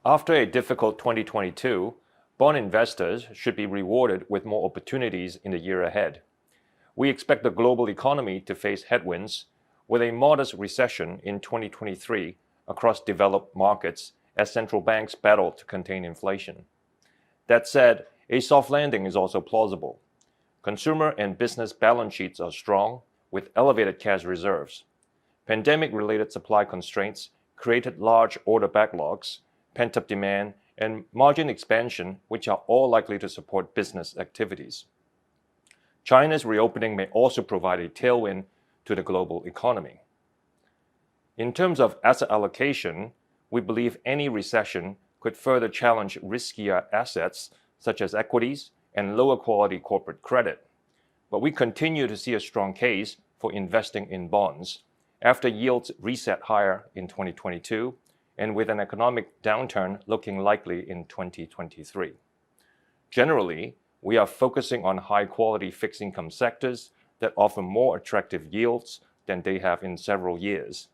After a difficult 2022, bond investors should be rewarded with more opportunities in the year ahead. We expect the global economy to face headwinds with a modest recession in 2023 across developed markets as central banks battle to contain inflation. That said, a soft landing is also plausible. Consumer and business balance sheets are strong, with elevated cash reserves. Pandemic-related supply constraints created large order backlogs, pent-up demand, and margin expansion, which are all likely to support business activities. China's reopening may also provide a tailwind to the global economy. In terms of asset allocation, we believe any recession could further challenge riskier assets such as equities and lower quality corporate credit. But we continue to see a strong case for investing in bonds after yields reset higher in 2022 and with an economic downturn looking likely in 2023. Generally, we are focusing on high-quality fixed income sectors that offer more attractive yields than they have in several years.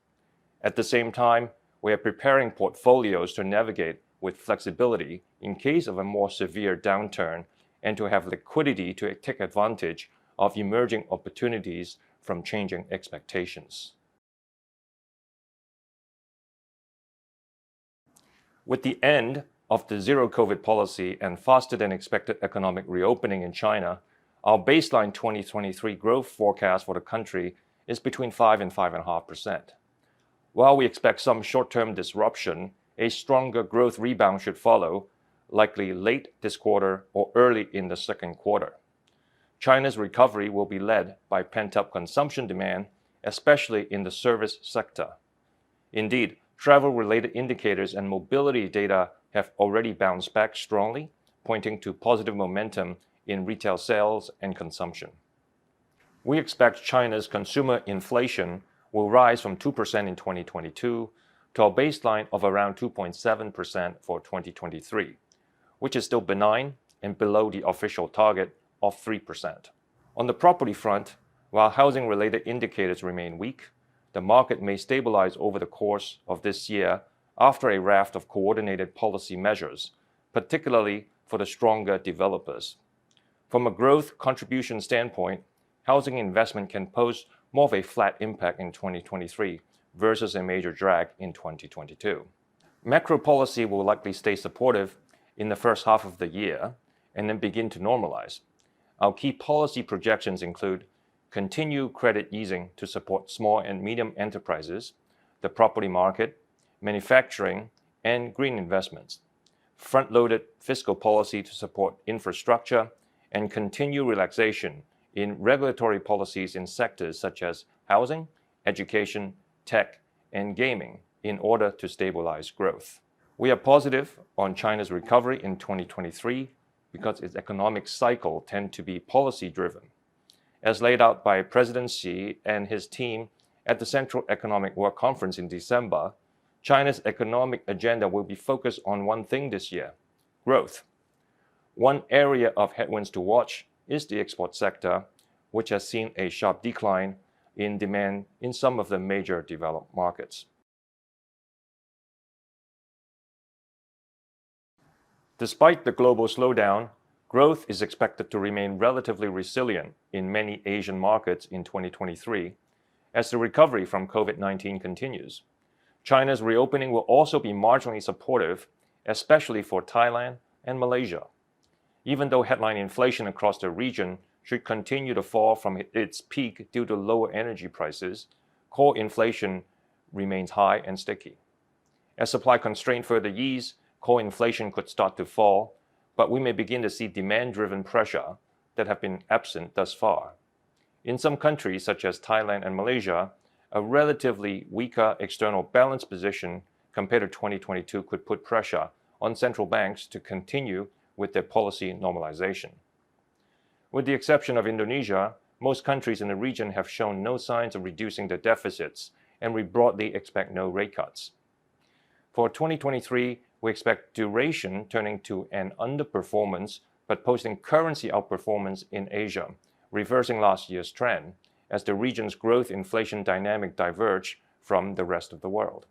At the same time, we are preparing portfolios to navigate with flexibility in case of a more severe downturn and to have liquidity to take advantage of emerging opportunities from changing expectations. With the end of the zero-COVID policy and faster-than-expected economic reopening in China, our baseline 2023 growth forecast for the country is between 5 and 5.5%. While we expect some short-term disruption, a stronger growth rebound should follow, likely late this quarter or early in the second quarter. China's recovery will be led by pent-up consumption demand, especially in the service sector. Indeed, travel-related indicators and mobility data have already bounced back strongly, pointing to positive momentum in retail sales and consumption. We expect China's consumer inflation will rise from 2% in 2022 to a baseline of around 2.7% for 2023, which is still benign and below the official target of 3%. On the property front, while housing-related indicators remain weak, the market may stabilize over the course of this year after a raft of coordinated policy measures, particularly for the stronger developers. From a growth contribution standpoint, housing investment can pose more of a flat impact in 2023 versus a major drag in 2022. Macro policy will likely stay supportive in the first half of the year and then begin to normalize. Our key policy projections include continued credit easing to support small and medium enterprises, the property market, manufacturing, and green investments, front-loaded fiscal policy to support infrastructure, and continued relaxation in regulatory policies in sectors such as housing, education, tech, and gaming in order to stabilize growth. We are positive on China's recovery in 2023 because its economic cycle tends to be policy-driven. As laid out by President Xi and his team at the Central Economic Work Conference in December, China's economic agenda will be focused on one thing this year: growth. One area of headwinds to watch is the export sector, which has seen a sharp decline in demand in some of the major developed markets. Despite the global slowdown, growth is expected to remain relatively resilient in many Asian markets in 2023 as the recovery from COVID-19 continues. China's reopening will also be marginally supportive, especially for Thailand and Malaysia. Even though headline inflation across the region should continue to fall from its peak due to lower energy prices, core inflation remains high and sticky. As supply constraints further ease, core inflation could start to fall, but we may begin to see demand-driven pressure that have been absent thus far. In some countries, such as Thailand and Malaysia, a relatively weaker external balance position compared to 2022 could put pressure on central banks to continue with their policy normalization. With the exception of Indonesia, most countries in the region have shown no signs of reducing their deficits, and we broadly expect no rate cuts. For 2023, we expect duration turning to an underperformance, but posting currency outperformance in Asia, reversing last year's trend, as the region's growth inflation dynamic diverge from the rest of the world.